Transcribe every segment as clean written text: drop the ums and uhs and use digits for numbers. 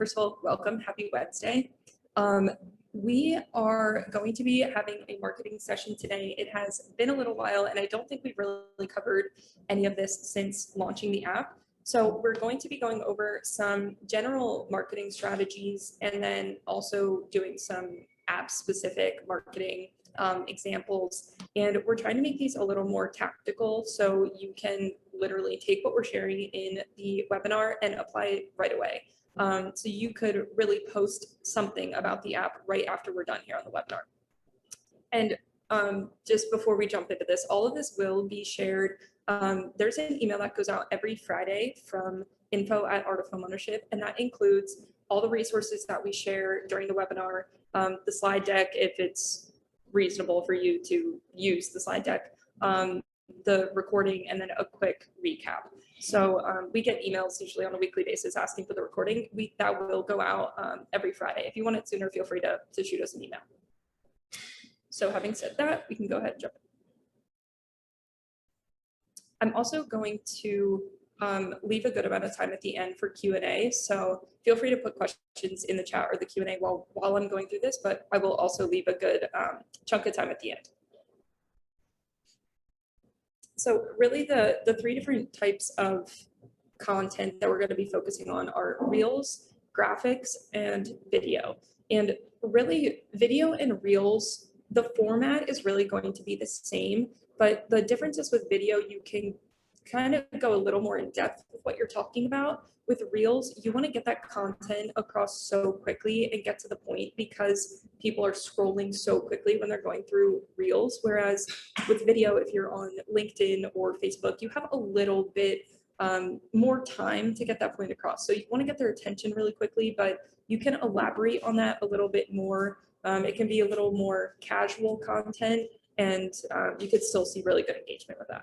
First of all, welcome, happy Wednesday. We are going to be having a marketing session today. It has been a little while and I don't think we've really covered any of this since launching the app. So we're going to be going over some general marketing strategies and then also doing some app specific marketing examples. And we're trying to make these a little more tactical so you can literally take what we're sharing in the webinar and apply it right away. So you could really post something about the app right after we're done here on the webinar. And just before we jump into this, all of this will be shared. There's an email that goes out every Friday from info@Art of Homeownership, and that includes all the resources that we share during the webinar, the slide deck, if it's reasonable for you to use the slide deck, the recording, and then a quick recap. So we get emails usually on a weekly basis asking for the recording. That will go out every Friday. If you want it sooner, feel free to shoot us an email. So having said that, we can go ahead and jump in. I'm also going to leave a good amount of time at the end for Q&A. So feel free to put questions in the chat or the Q&A while I'm going through this, but I will also leave a good chunk of time at the end. So really the three different types of content that we're going to be focusing on are Reels, graphics, and video. And really video and Reels, the format is really going to be the same, but the difference is with video, you can kind of go a little more in depth with what you're talking about. With Reels, you want to get that content across so quickly and get to the point because people are scrolling so quickly when they're going through Reels. Whereas with video, if you're on LinkedIn or Facebook, you have a little bit more time to get that point across. So you want to get their attention really quickly, but you can elaborate on that a little bit more. It can be a little more casual content, and you could still see really good engagement with that.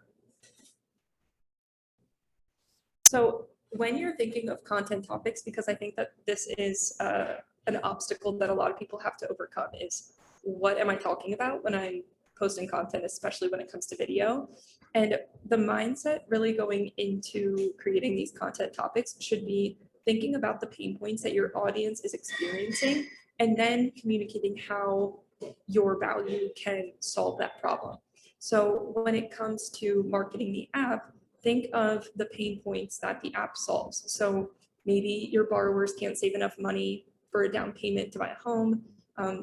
So when you're thinking of content topics, because I think that this is an obstacle that a lot of people have to overcome, is what am I talking about when I'm posting content, especially when it comes to video? And the mindset really going into creating these content topics should be thinking about the pain points that your audience is experiencing and then communicating how your value can solve that problem. So when it comes to marketing the app, think of the pain points that the app solves. So maybe your borrowers can't save enough money for a down payment to buy a home.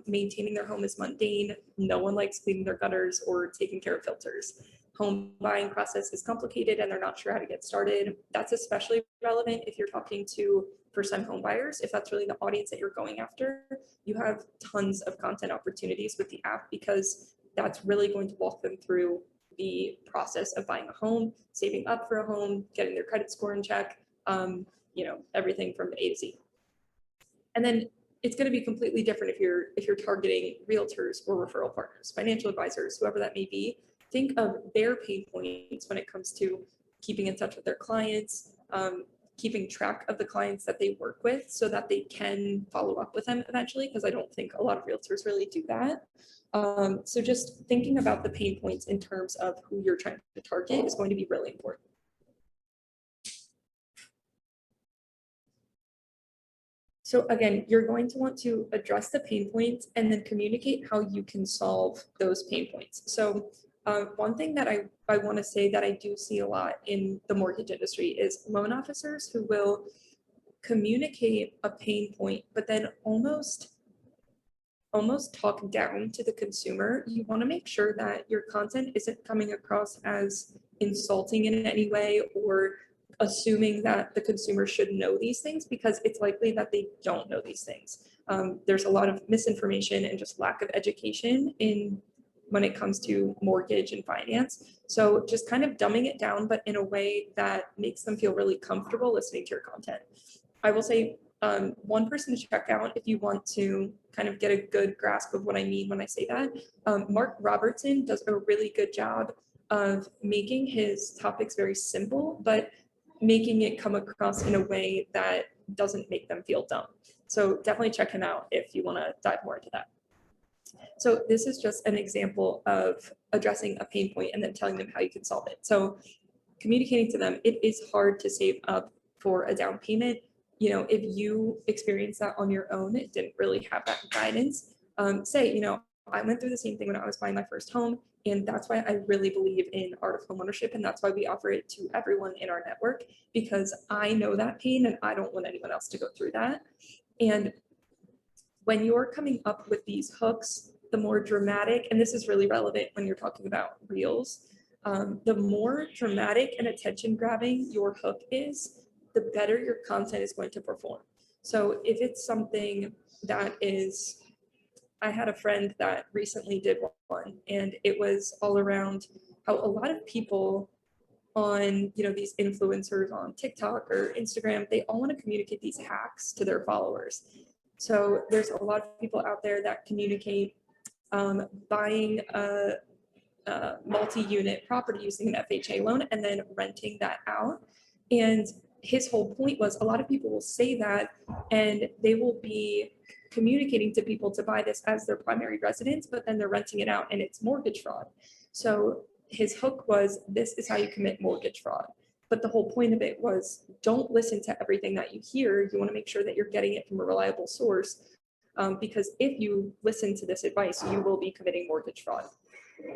Maintaining their home is mundane. No one likes cleaning their gutters or taking care of filters. Home buying process is complicated and they're not sure how to get started. That's especially relevant if you're talking to first-time home buyers. If that's really the audience that you're going after, you have tons of content opportunities with the app because that's really going to walk them through the process of buying a home, saving up for a home, getting their credit score in check, everything from A to Z. And then it's going to be completely different if you're targeting realtors or referral partners, financial advisors, whoever that may be. Think of their pain points when it comes to keeping in touch with their clients, keeping track of the clients that they work with so that they can follow up with them eventually, because I don't think a lot of realtors really do that. So just thinking about the pain points in terms of who you're trying to target is going to be really important. So again, you're going to want to address the pain points and then communicate how you can solve those pain points. So one thing that I want to say that I do see a lot in the mortgage industry is loan officers who will communicate a pain point, but then almost talk down to the consumer. You want to make sure that your content isn't coming across as insulting in any way or assuming that the consumer should know these things, because it's likely that they don't know these things. There's a lot of misinformation and just lack of education when it comes to mortgage and finance. So just kind of dumbing it down, but in a way that makes them feel really comfortable listening to your content. I will say one person to check out if you want to kind of get a good grasp of what I mean when I say that. Mark Robertson does a really good job of making his topics very simple, but making it come across in a way that doesn't make them feel dumb. So definitely check him out if you want to dive more into that. So this is just an example of addressing a pain point and then telling them how you can solve it. So communicating to them, it is hard to save up for a down payment. you know, if you experience that on your own, it didn't really have that guidance, say, you know, I went through the same thing when I was buying my first home. And that's why I really believe in art of homeownership. And that's why we offer it to everyone in our network, because I know that pain and I don't want anyone else to go through that. And when you're coming up with these hooks, the more dramatic, and this is really relevant when you're talking about reels, the more dramatic and attention grabbing your hook is, the better your content is going to perform. So if it's something that is, I had a friend that recently did one, and it was all around how a lot of people on, you know, these influencers on TikTok or Instagram, they all want to communicate these hacks to their followers. So there's a lot of people out there that communicate buying a multi-unit property using an FHA loan and then renting that out. And his whole point was, a lot of people will say that and they will be communicating to people to buy this as their primary residence, but then they're renting it out and it's mortgage fraud. So his hook was, this is how you commit mortgage fraud. But the whole point of it was, don't listen to everything that you hear. You want to make sure that you're getting it from a reliable source, because if you listen to this advice, you will be committing mortgage fraud.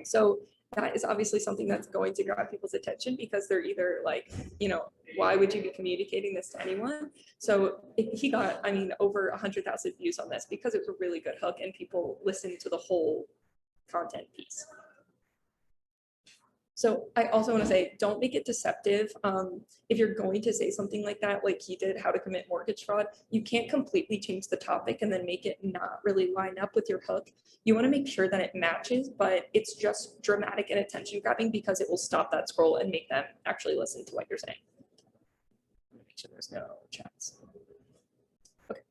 So that is obviously something that's going to grab people's attention, because they're either like, you know, why would you be communicating this to anyone? So he got, I mean, over 100,000 views on this because it was a really good hook and people listened to the whole content piece. So I also want to say, don't make it deceptive. If you're going to say something like that, like he did, how to commit mortgage fraud, you can't completely change the topic and then make it not really line up with your hook. You want to make sure that it matches, but it's just dramatic and attention grabbing, because it will stop that scroll and make them actually listen to what you're saying. Make sure there's no chats. Okay.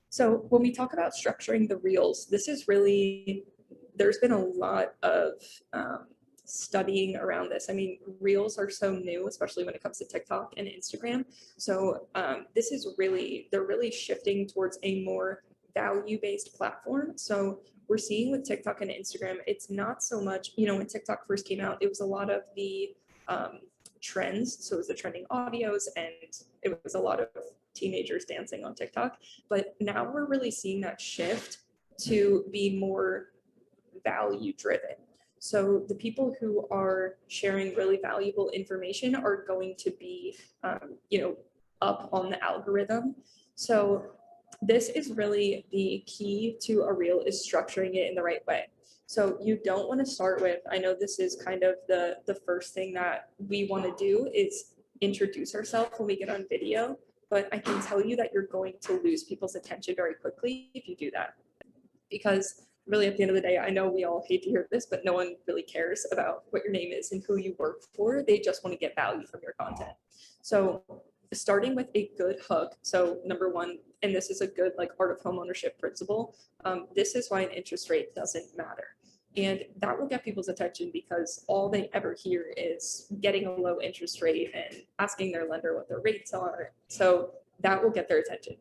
So when we talk about structuring the reels, this is really, there's been a lot of studying around this. I mean, reels are so new, especially when it comes to TikTok and Instagram. So this is really, they're really shifting towards a more value-based platform. So we're seeing with TikTok and Instagram, it's not so much, you know, when TikTok first came out, it was a lot of the trends. So it was the trending audios and it was a lot of teenagers dancing on TikTok. But now we're really seeing that shift to be more value driven. So the people who are sharing really valuable information are going to be, you know, up on the algorithm. So this is really the key to a reel, is structuring it in the right way. So you don't want to start with, I know this is kind of the first thing that we want to do is introduce ourselves when we get on video, but I can tell you that you're going to lose people's attention very quickly if you do that. Because really at the end of the day, I know we all hate to hear this, but no one really cares about what your name is and who you work for. They just want to get value from your content. So starting with a good hook. So number one, and this is a good like art of homeownership principle, this is why an interest rate doesn't matter. And that will get people's attention because all they ever hear is getting a low interest rate and asking their lender what their rates are. So that will get their attention.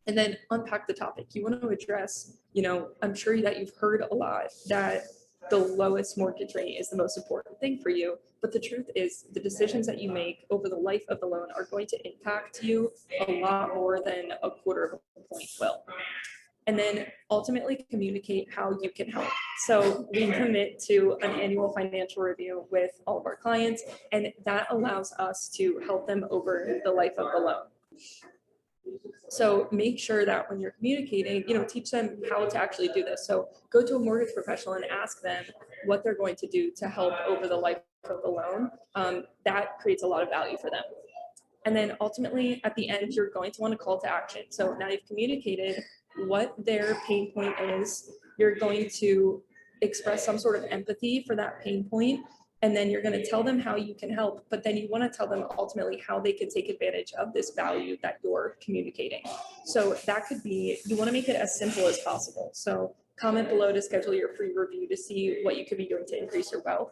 And then unpack the topic. You want to address, you know, I'm sure that you've heard a lot that the lowest mortgage rate is the most important thing for you. But the truth is, the decisions that you make over the life of the loan are going to impact you a lot more than a quarter of a point will. And then ultimately communicate how you can help. So we commit to an annual financial review with all of our clients, and that allows us to help them over the life of the loan. So make sure that when you're communicating, you know, teach them how to actually do this. So go to a mortgage professional and ask them what they're going to do to help over the life of the loan. That creates a lot of value for them. And then ultimately at the end, you're going to want to call to action. So now you've communicated what their pain point is. You're going to express some sort of empathy for that pain point. And then you're going to tell them how you can help, but then you want to tell them ultimately how they can take advantage of this value that you're communicating. So that could be, you want to make it as simple as possible. So comment below to schedule your free review to see what you could be doing to increase your wealth.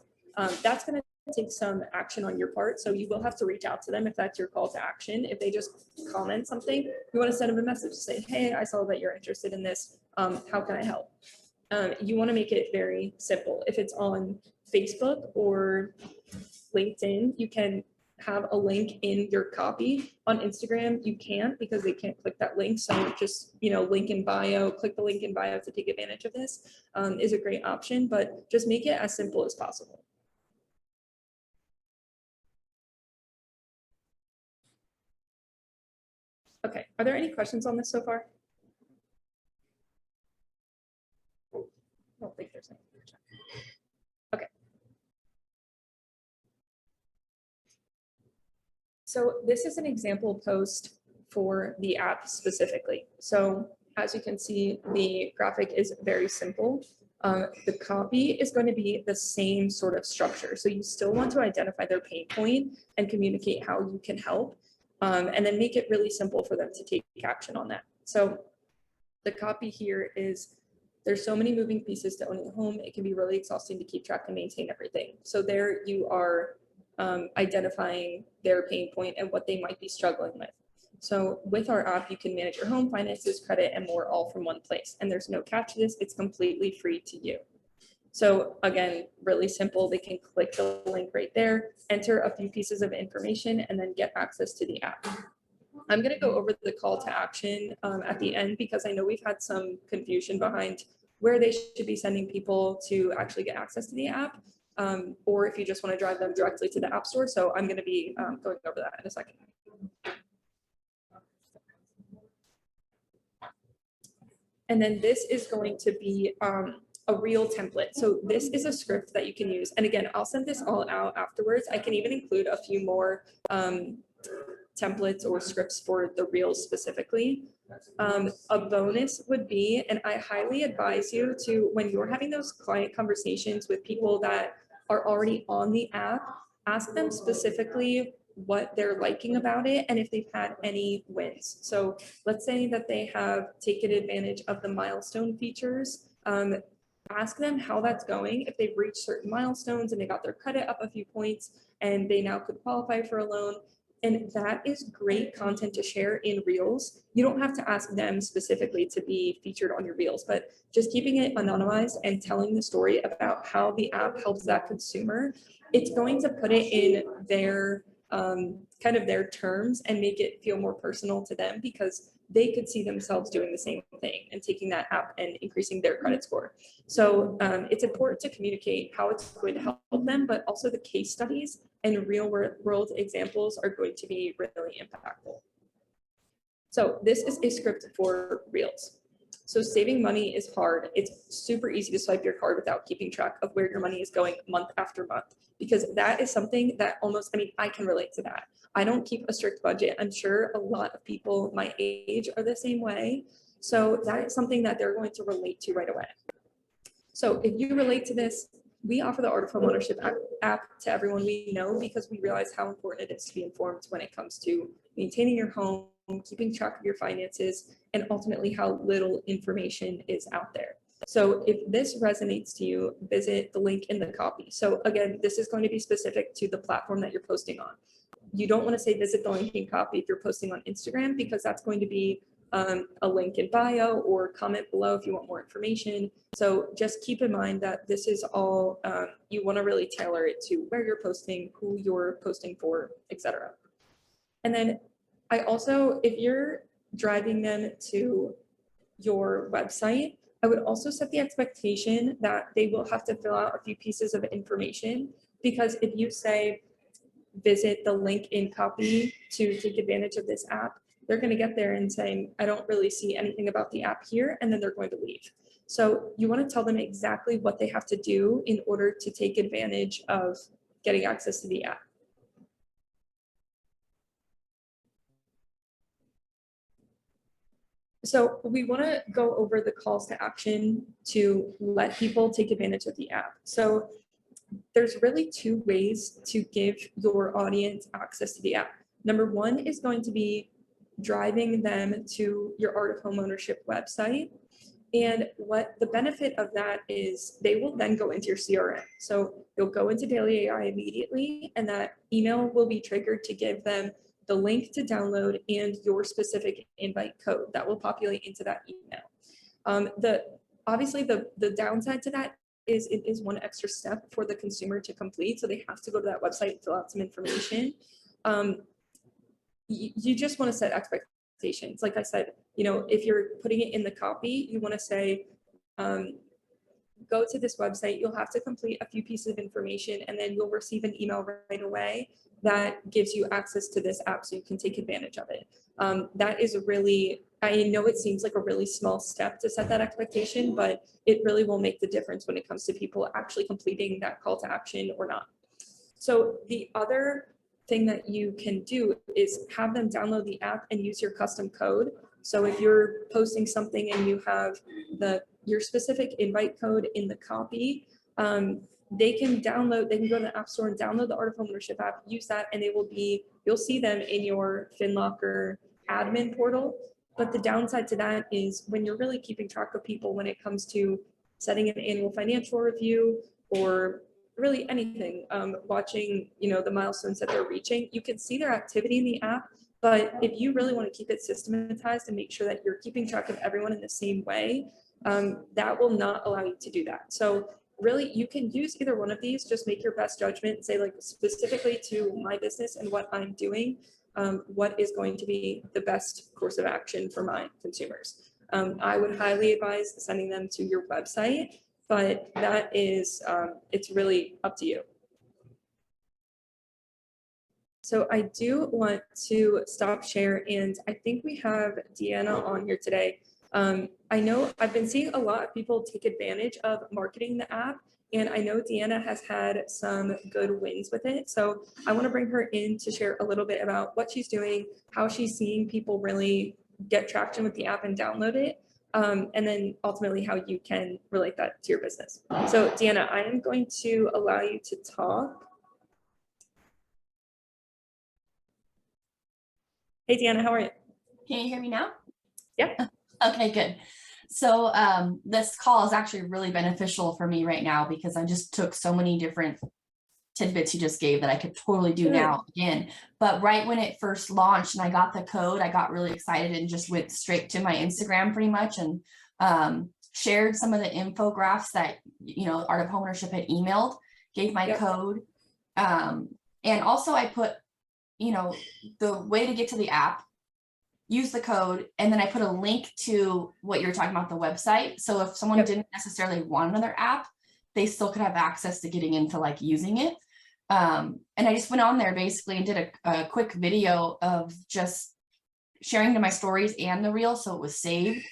That's going to take some action on your part. So you will have to reach out to them if that's your call to action. If they just comment something, you want to send them a message to say, hey, I saw that you're interested in this. How can I help? You want to make it very simple. If it's on Facebook or LinkedIn, you can have a link in your copy. On Instagram, you can't because they can't click that link. So just, link in bio, click the link in bio to take advantage of this is a great option, but just make it as simple as possible. Okay, are there any questions on this so far? I don't think there's any. Okay. So this is an example post for the app specifically. So as you can see, the graphic is very simple. The copy is going to be the same sort of structure. So you still want to identify their pain point and communicate how you can help, and then make it really simple for them to take action on that. So the copy here is, there's so many moving pieces to owning a home. It can be really exhausting to keep track and maintain everything. So there you are identifying their pain point and what they might be struggling with. So with our app, you can manage your home finances, credit, and more all from one place. And there's no catch to this. It's completely free to you. So again, really simple. They can click the link right there, enter a few pieces of information, and then get access to the app. I'm going to go over the call to action at the end because I know we've had some confusion behind where they should be sending people to actually get access to the app, or if you just want to drive them directly to the App Store. So I'm going to be going over that in a second. And then this is going to be a real template. So this is a script that you can use. And again, I'll send this all out afterwards. I can even include a few more templates or scripts for the reels specifically. A bonus would be, and I highly advise you to, when you're having those client conversations with people that are already on the app, ask them specifically what they're liking about it and if they've had any wins. So let's say that they have taken advantage of the milestone features. Ask them how that's going, if they've reached certain milestones and they got their credit up a few points and they now could qualify for a loan. And that is great content to share in Reels. You don't have to ask them specifically to be featured on your Reels, but just keeping it anonymized and telling the story about how the app helps that consumer, it's going to put it in their kind of their terms and make it feel more personal to them because they could see themselves doing the same thing and taking that app and increasing their credit score. So it's important to communicate how it's going to help them, but also the case studies and real world examples are going to be really impactful. So this is a script for Reels. So saving money is hard. It's super easy to swipe your card without keeping track of where your money is going month after month, because that is something that almost, I can relate to that. I don't keep a strict budget. I'm sure a lot of people my age are the same way. So that is something that they're going to relate to right away. So if you relate to this, we offer the Art of Homeownership app to everyone we know because we realize how important it is to be informed when it comes to maintaining your home, keeping track of your finances, and ultimately how little information is out there. So if this resonates to you, visit the link in the copy. So again, this is going to be specific to the platform that you're posting on. You don't want to say visit the link in copy if you're posting on Instagram because that's going to be a link in bio or comment below if you want more information. So just keep in mind that this is all, you want to really tailor it to where you're posting, who you're posting for, etc. And then I also, if you're driving them to your website, I would also set the expectation that they will have to fill out a few pieces of information, because if you say, visit the link in copy to take advantage of this app, they're going to get there and saying, I don't really see anything about the app here, and then they're going to leave. So you want to tell them exactly what they have to do in order to take advantage of getting access to the app. So we want to go over the calls to action to let people take advantage of the app. So there's really two ways to give your audience access to the app. Number one is going to be driving them to your Art of Homeownership website. And what the benefit of that is, they will then go into your CRM. So you'll go into Daily AI immediately, and that email will be triggered to give them the link to download and your specific invite code that will populate into that email. Obviously the downside to that is it is one extra step for the consumer to complete. So they have to go to that website and fill out some information. You just want to set expectations. Like I said, if you're putting it in the copy, you want to say, go to this website, you'll have to complete a few pieces of information, and then you'll receive an email right away that gives you access to this app so you can take advantage of it. That is really, I know it seems like a really small step to set that expectation, but it really will make the difference when it comes to people actually completing that call to action or not. So the other thing that you can do is have them download the app and use your custom code. So if you're posting something and you have your specific invite code in the copy, they can go to the App Store and download the Art of Homeownership app, use that, and you'll see them in your FinLocker admin portal. But the downside to that is when you're really keeping track of people when it comes to setting an annual financial review or really anything, watching, the milestones that they're reaching, you can see their activity in the app. But if you really want to keep it systematized and make sure that you're keeping track of everyone in the same way, that will not allow you to do that. So really, you can use either one of these, just make your best judgment and say, like, specifically to my business and what I'm doing, what is going to be the best course of action for my consumers. I would highly advise sending them to your website, but that is, it's really up to you. So I do want to stop share, and I think we have Deanna on here today. I know I've been seeing a lot of people take advantage of marketing the app, and I know Deanna has had some good wins with it. So I want to bring her in to share a little bit about what she's doing, how she's seeing people really get traction with the app and download it, and then ultimately how you can relate that to your business. So Deanna, I am going to allow you to talk. Hey, Deanna, how are you? Can you hear me now? Yeah. Okay, good. So this call is actually really beneficial for me right now because I just took so many different tidbits you just gave that I could totally do now again. But right when it first launched and I got the code, I got really excited and just went straight to my Instagram pretty much and shared some of the infographics that, Art of Homeownership had emailed, gave my code. And also I put, the way to get to the app, use the code, and then I put a link to what you're talking about, the website. So if someone didn't necessarily want another app, they still could have access to getting into like using it. And I just went on there basically and did a quick video of just sharing to my stories and the reel, so it was saved.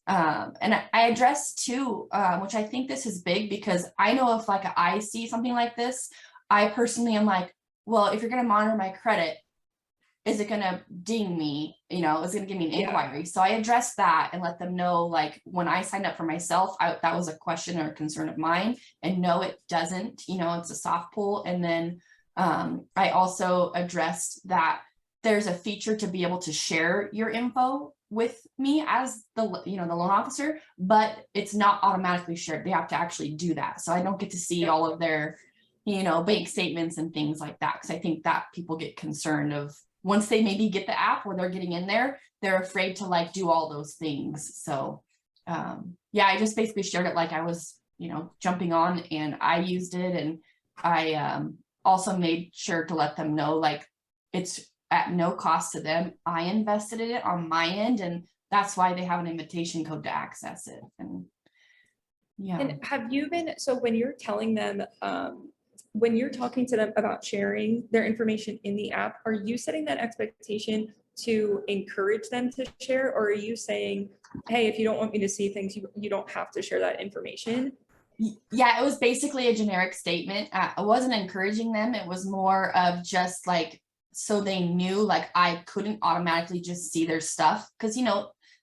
And I addressed too, which I think this is big because I know if like I see something like this, I personally am like, well, if you're going to monitor my credit, is it going to ding me? Is it going to give me an inquiry? So I addressed that and let them know, like when I signed up for myself, that was a question or a concern of mine. And no, it doesn't, it's a soft pull. And then I also addressed that there's a feature to be able to share your info with me as the loan officer, but it's not automatically shared. They have to actually do that. So I don't get to see all of their, bank statements and things like that. Cause I think that people get concerned of once they maybe get the app or they're getting in there, they're afraid to like do all those things. So I just basically shared it like I was, jumping on, and I used it. And I also made sure to let them know, like, it's at no cost to them. I invested in it on my end, and that's why they have an invitation code to access it. And And have you been, so when you're telling them, when you're talking to them about sharing their information in the app, are you setting that expectation to encourage them to share? Or are you saying, hey, if you don't want me to see things, you don't have to share that information? Yeah, it was basically a generic statement. I wasn't encouraging them. It was more of just like, so they knew like I couldn't automatically just see their stuff. Cause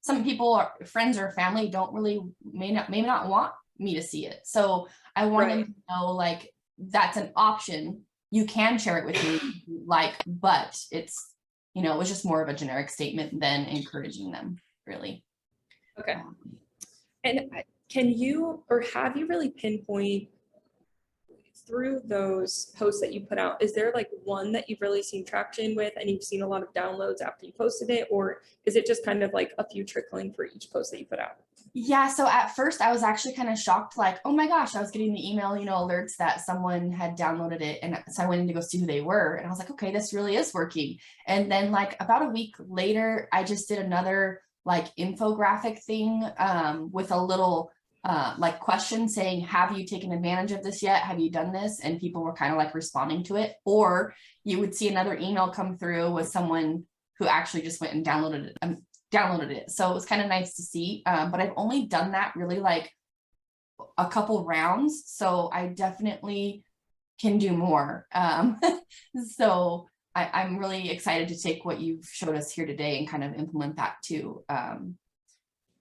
some people or friends or family don't really, may not want me to see it. So I want them to know like, that's an option. You can share it with me, like, but it's, it was just more of a generic statement than encouraging them, really. Okay. And can you, or have you really pinpoint through those posts that you put out, is there like one that you've really seen traction with and you've seen a lot of downloads after you posted it? Or is it just kind of like a few trickling for each post that you put out? Yeah, so at first I was actually kind of shocked, like, oh my gosh, I was getting the email, alerts that someone had downloaded it. And so I went in to go see who they were. And I was like, okay, this really is working. And then like about a week later, I just did another like infographic thing with a little like question saying, have you taken advantage of this yet? Have you done this? And people were kind of like responding to it. Or you would see another email come through with someone who actually just went and downloaded it. So it was kind of nice to see. But I've only done that really like a couple rounds. So I definitely can do more. So I'm really excited to take what you've showed us here today and kind of implement that too.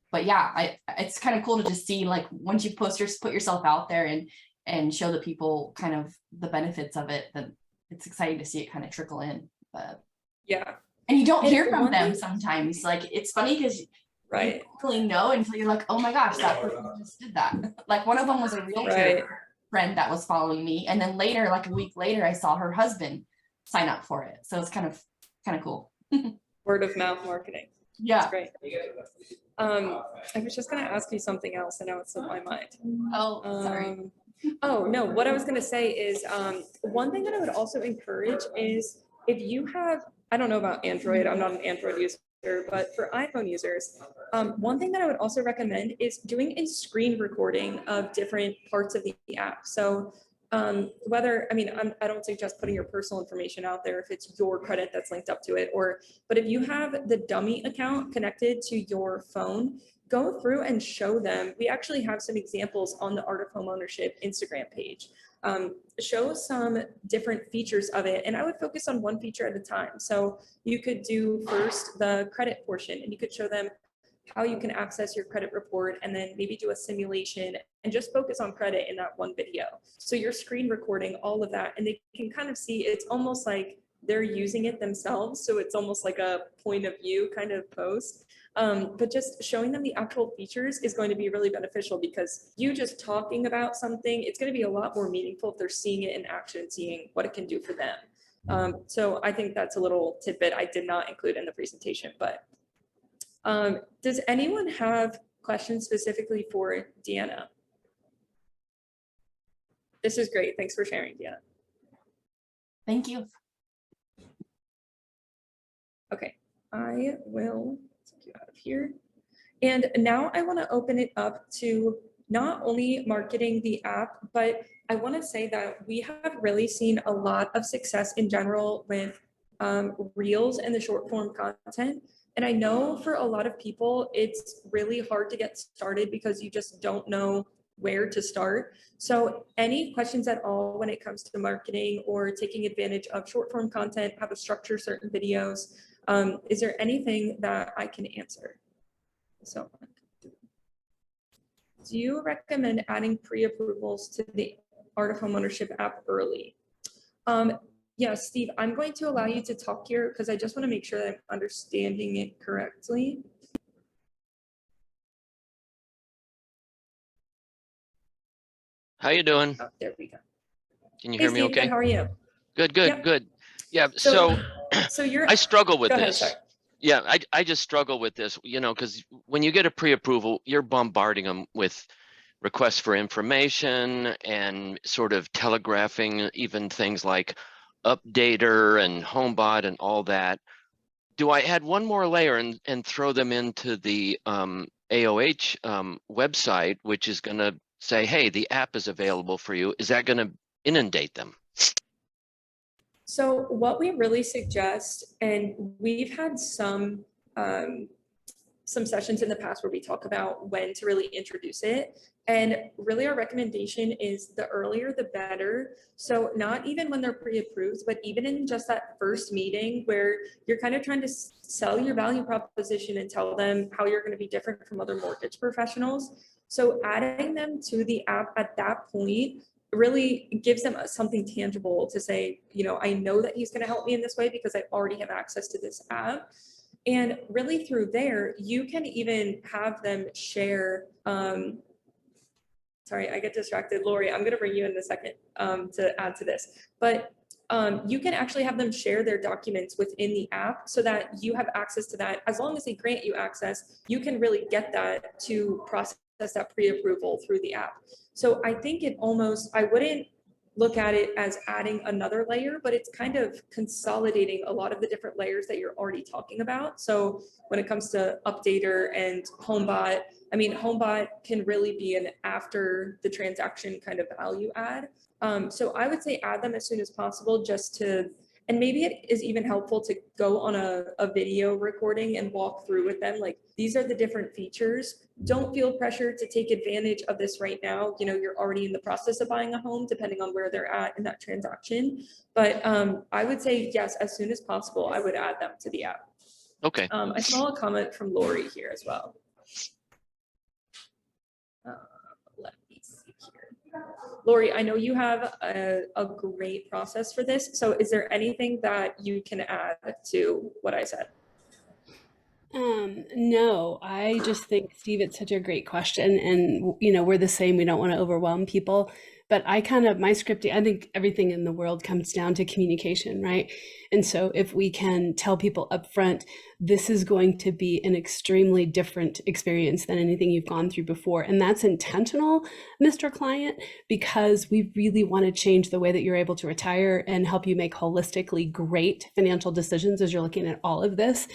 But yeah, it's kind of cool to just see like once you put yourself out there and show the people kind of the benefits of it, then it's exciting to see it kind of trickle in. But Yeah. and you don't And hear from one them thing- sometimes. Like it's funny because Right. you don't really know until you're like, oh my gosh, that person just did that. Like one of them was a realtor Right. friend that was following me, and then later, like a week later, I saw her husband sign up for it. So it's kind of cool. Word of mouth marketing. Yeah. That's great. I was just gonna ask you something else, and now it's slipped my mind. Oh, sorry. Oh, no, what I was gonna say is, one thing that I would also encourage is if you have, I don't know about Android, I'm not an Android user, but for iPhone users, one thing that I would also recommend is doing a screen recording of different parts of the app. So I don't suggest putting your personal information out there if it's your credit that's linked up to it, but if you have the dummy account connected to your phone, go through and show them. We actually have some examples on the Art of Homeownership Instagram page. Show some different features of it, and I would focus on one feature at a time. So you could do first the credit portion, and you could show them how you can access your credit report, and then maybe do a simulation and just focus on credit in that one video. So you're screen recording all of that, and they can kind of see, it's almost like they're using it themselves. So it's almost like a point of view kind of post. But just showing them the actual features is going to be really beneficial, because you just talking about something, it's going to be a lot more meaningful if they're seeing it in action, seeing what it can do for them. So I think that's a little tidbit I did not include in the presentation, but does anyone have questions specifically for Deanna? This is great. Thanks for sharing, Deanna. Thank you. Okay, I will take you out of here. And now I want to open it up to not only marketing the app, but I want to say that we have really seen a lot of success in general with Reels and the short form content. And I know for a lot of people, it's really hard to get started because you just don't know where to start. So any questions at all when it comes to marketing or taking advantage of short form content, how to structure certain videos? Is there anything that I can answer? So, do you recommend adding pre-approvals to the Art of Homeownership app early? Yeah, Steve, I'm going to allow you to talk here because I just want to make sure that I'm understanding it correctly. How you doing? Oh, there we go. Can you Hey, hear me Steve, good, okay? how are you? Good, good, Yep. good. Yeah, So so you're, I struggle with go ahead, this. sorry. Yeah, I just struggle with this, because when you get a pre-approval, you're bombarding them with requests for information and sort of telegraphing even things like Updater and HomeBot and all that. Do I add one more layer and throw them into the AOH website, which is going to say, hey, the app is available for you? Is that going to inundate them? So what we really suggest, and we've had some sessions in the past where we talk about when to really introduce it. And really our recommendation is the earlier the better. So not even when they're pre-approved, but even in just that first meeting where you're kind of trying to sell your value proposition and tell them how you're going to be different from other mortgage professionals. So adding them to the app at that point really gives them something tangible to say, I know that he's going to help me in this way because I already have access to this app. And really through there, you can even have them share sorry, I get distracted. Lori, I'm gonna bring you in a second to add to this. But you can actually have them share their documents within the app so that you have access to that. As long as they grant you access, you can really get that to process that pre-approval through the app. So I think it almost, I wouldn't look at it as adding another layer, but it's kind of consolidating a lot of the different layers that you're already talking about. So when it comes to Updater and HomeBot, I mean, HomeBot can really be an after the transaction kind of value add. So I would say add them as soon as possible just to, and maybe it is even helpful to go on a video recording and walk through with them. Like, these are the different features. Don't feel pressure to take advantage of this right now. You know, you're already in the process of buying a home, depending on where they're at in that transaction. But I would say, yes, as soon as possible, I would add them to the app. Okay. I saw a comment from Lori here as well. Let me see here. Lori, I know you have a great process for this. So is there anything that you can add to what I said? No, I just think, Steve, it's such a great question. And, you know, we're the same. We don't want to overwhelm people. But my scripting, I think everything in the world comes down to communication, right? And so if we can tell people upfront, this is going to be an extremely different experience than anything you've gone through before. And that's intentional, Mr. Client, because we really want to change the way that you're able to retire and help you make holistically great financial decisions as you're looking at all of this.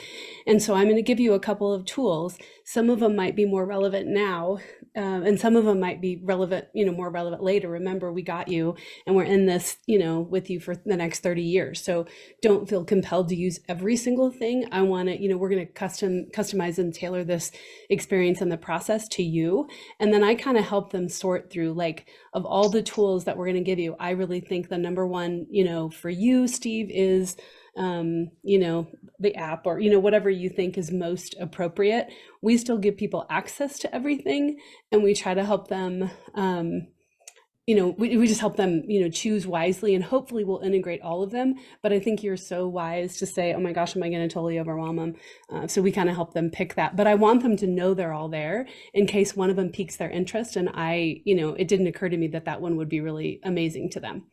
And so I'm going to give you a couple of tools. Some of them might be more relevant now, and some of them might be relevant, more relevant later. Remember, we got you and we're in this, with you for the next 30 years. So don't feel compelled to use every single thing. I want to, we're going to customize and tailor this experience and the process to you. And then I kind of help them sort through, like, of all the tools that we're going to give you, I really think the number one, for you, Steve, is the app, or whatever you think is most appropriate. We still give people access to everything, and we try to help them we just help them choose wisely, and hopefully we'll integrate all of them. But I think you're so wise to say, oh my gosh, am I going to totally overwhelm them? So we kind of help them pick that, but I want them to know they're all there in case one of them piques their interest, and it didn't occur to me that one would be really amazing to them.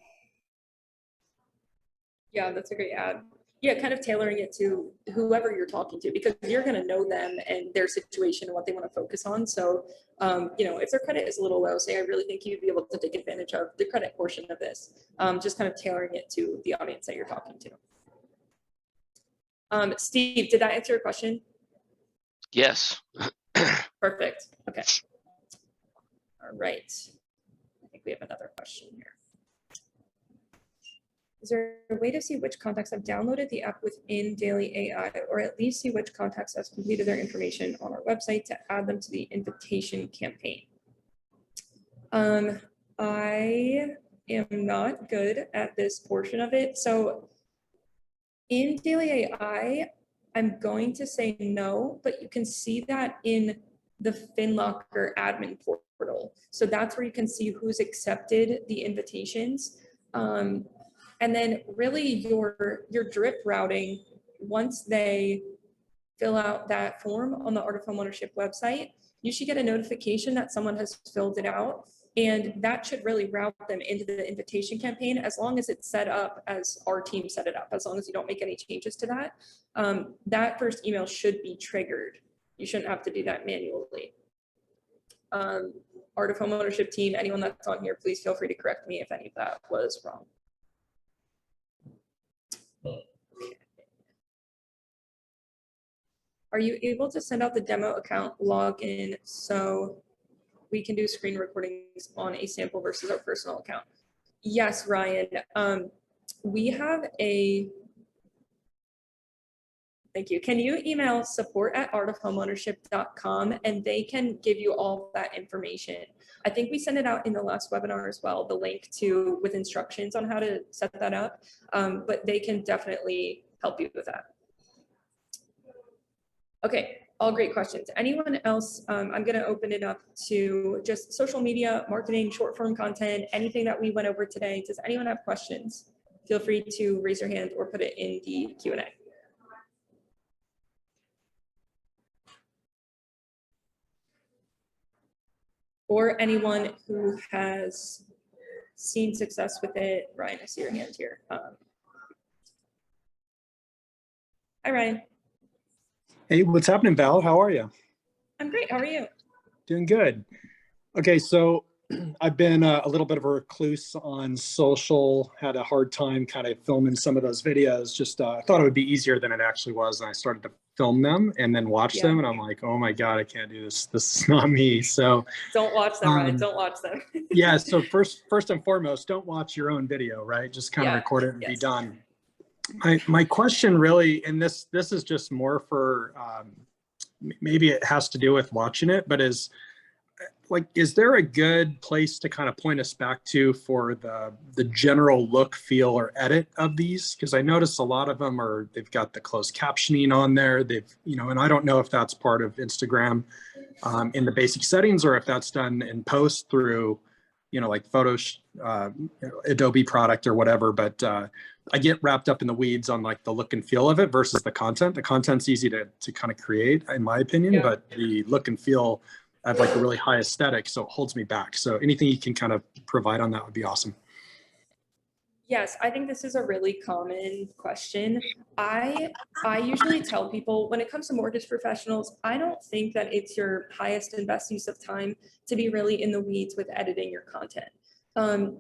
Yeah, that's a great ad. Yeah, kind of tailoring it to whoever you're talking to, because you're going to know them and their situation and what they want to focus on. So, if their credit is a little low, say, I really think you'd be able to take advantage of the credit portion of this, just kind of tailoring it to the audience that you're talking to. Steve, did that answer your question? Yes. Perfect. Okay. All right. I think we have another question here. Is there a way to see which contacts have downloaded the app within Daily AI, or at least see which contacts have completed their information on our website to add them to the invitation campaign? I am not good at this portion of it. So in Daily AI, I'm going to say no, but you can see that in the FinLocker admin portal. So that's where you can see who's accepted the invitations. And then really your drip routing, once they fill out that form on the Art of Homeownership website, you should get a notification that someone has filled it out. And that should really route them into the invitation campaign, as long as it's set up as our team set it up, as long as you don't make any changes to that. That first email should be triggered. You shouldn't have to do that manually. Art of Homeownership team, anyone that's on here, please feel free to correct me if any of that was wrong. Are you able to send out the demo account login so we can do screen recordings on a sample versus our personal account? Yes, Ryan. We have thank you. Can you email support@artofhomeownership.com and they can give you all that information? I think we sent it out in the last webinar as well, the link with instructions on how to set that up, but they can definitely help you with that. Okay, all great questions. Anyone else? I'm going to open it up to just social media, marketing, short form content, anything that we went over today. Does anyone have questions? Feel free to raise your hand or put it in the Q&A. or anyone who has seen success with it. Ryan, I see your hand here. Hi, Ryan. Hey, what's happening, Val? How are you? I'm great. How are you? Doing good. Okay, so I've been a little bit of a recluse on social, had a hard time kind of filming some of those videos. Just I thought it would be easier than it actually was. And I started to film them and then watch Yeah. them. And I'm like, oh my God, I can't do this. This is not me. So Don't watch them, Ryan. Um, Don't watch them. yeah, so first and foremost, don't watch your own video, right? Just kind of Yeah, record it and be yes. done. My question really, and this is just more for maybe it has to do with watching it, but is there a good place to kind of point us back to for the general look, feel, or edit of these? Because I notice a lot of them they've got the closed captioning on there. And I don't know if that's part of Instagram in the basic settings or if that's done in post through, like Adobe product or whatever. But I get wrapped up in the weeds on like the look and feel of it versus the content. The content's easy to kind of create, in my opinion, Yeah. but the look and feel, I have like a really high aesthetic, so it holds me back. So anything you can kind of provide on that would be awesome. Yes, I think this is a really common question. I usually tell people when it comes to mortgage professionals, I don't think that it's your highest and best use of time to be really in the weeds with editing your content.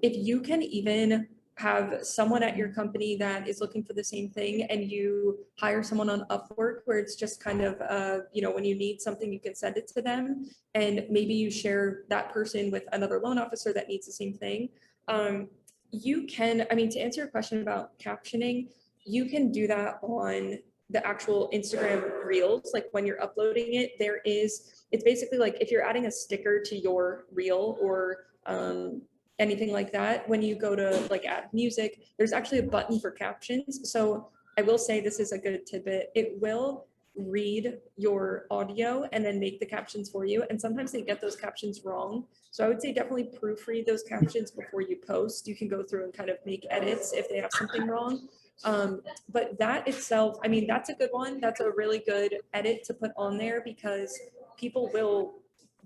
If you can even have someone at your company that is looking for the same thing and you hire someone on Upwork where it's just kind of, when you need something, you can send it to them and maybe you share that person with another loan officer that needs the same thing. You can, to answer your question about captioning, you can do that on the actual Instagram reels. Like when you're uploading it, it's basically like if you're adding a sticker to your reel or anything like that, when you go to like add music, there's actually a button for captions. So I will say this is a good tidbit. It will read your audio and then make the captions for you. And sometimes they get those captions wrong. So I would say definitely proofread those captions before you post. You can go through and kind of make edits if they have something wrong. But that itself, that's a good one. That's a really good edit to put on there because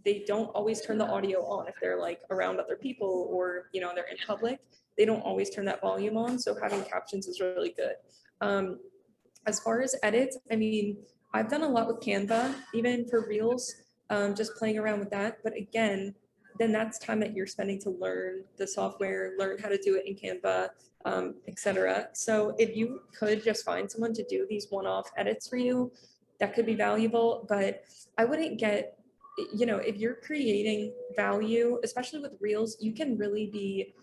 they don't always turn the audio on if they're like around other people or, they're in public. They don't always turn that volume on. So having captions is really good. As far as edits, I've done a lot with Canva, even for Reels, just playing around with that. But again, then that's time that you're spending to learn the software, learn how to do it in Canva, etc. So if you could just find someone to do these one-off edits for you, that could be valuable. But I wouldn't get, if you're creating value, especially with Reels, you can really be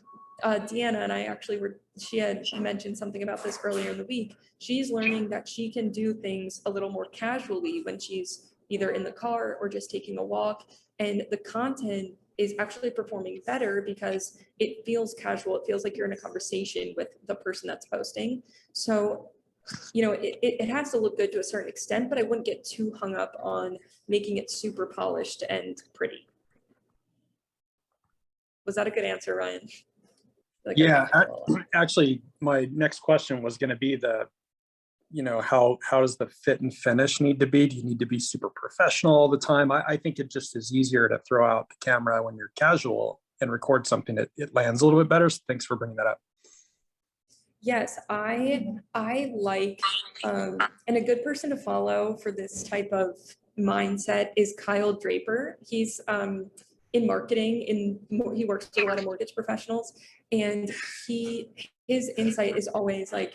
Deanna and I actually she had mentioned something about this earlier in the week. She's learning that she can do things a little more casually when she's either in the car or just taking a walk. And the content is actually performing better because it feels casual. It feels like you're in a conversation with the person that's posting. So, it has to look good to a certain extent, but I wouldn't get too hung up on making it super polished and pretty. Was that a good answer, Ryan? Yeah, actually, my next question was going to be how does the fit and finish need to be? Do you need to be super professional all the time? I think it just is easier to throw out the camera when you're casual and record something that it lands a little bit better. So thanks for bringing that up. Yes, I like, and a good person to follow for this type of mindset is Kyle Draper. He's in marketing, he works with a lot of mortgage professionals, and his insight is always like,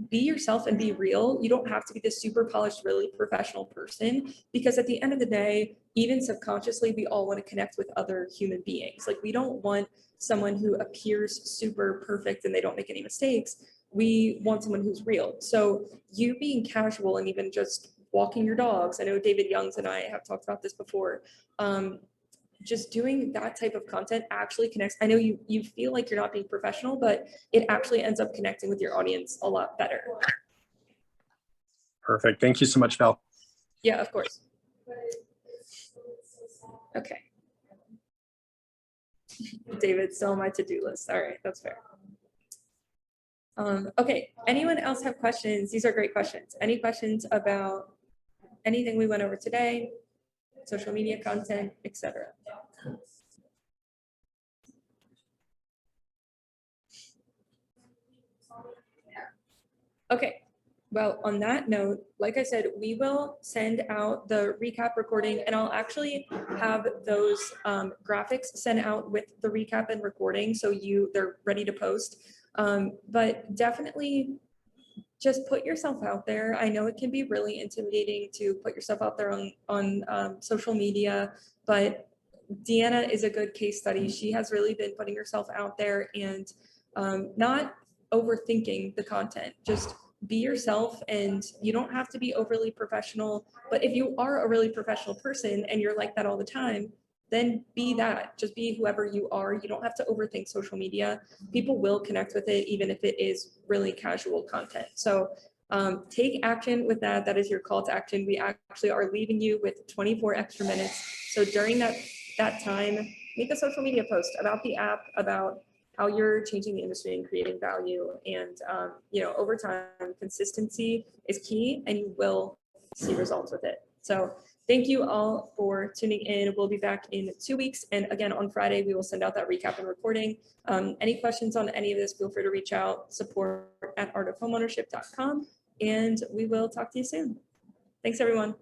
be yourself and be real. You don't have to be this super polished, really professional person, because at the end of the day, even subconsciously, we all want to connect with other human beings. Like we don't want someone who appears super perfect and they don't make any mistakes. We want someone who's real. So you being casual and even just walking your dogs. I know David Youngs and I have talked about this before. Just doing that type of content actually connects. I know you feel like you're not being professional, but it actually ends up connecting with your audience a lot better. Perfect. Thank you so much, Val. Yeah, of course. Okay. David, still on my to-do list. All right, that's fair. Okay, anyone else have questions? These are great questions. Any questions about anything we went over today, social media content, etc.? Okay, well, on that note, like I said, we will send out the recap recording and I'll actually have those graphics sent out with the recap and recording so they're ready to post. But definitely just put yourself out there. I know it can be really intimidating to put yourself out there on social media, but Deanna is a good case study. She has really been putting herself out there and not overthinking the content. Just be yourself, and you don't have to be overly professional. But if you are a really professional person and you're like that all the time, then be that. Just be whoever you are. You don't have to overthink social media. People will connect with it, even if it is really casual content. So take action with that. That is your call to action. We actually are leaving you with 24 extra minutes. So during that time, make a social media post about the app, about how you're changing the industry and creating value. And over time, consistency is key, and you will see results with it. So thank you all for tuning in. We'll be back in 2 weeks. And again, on Friday, we will send out that recap and recording. Any questions on any of this, feel free to reach out, support@artofhomeownership.com, and we will talk to you soon. Thanks, everyone.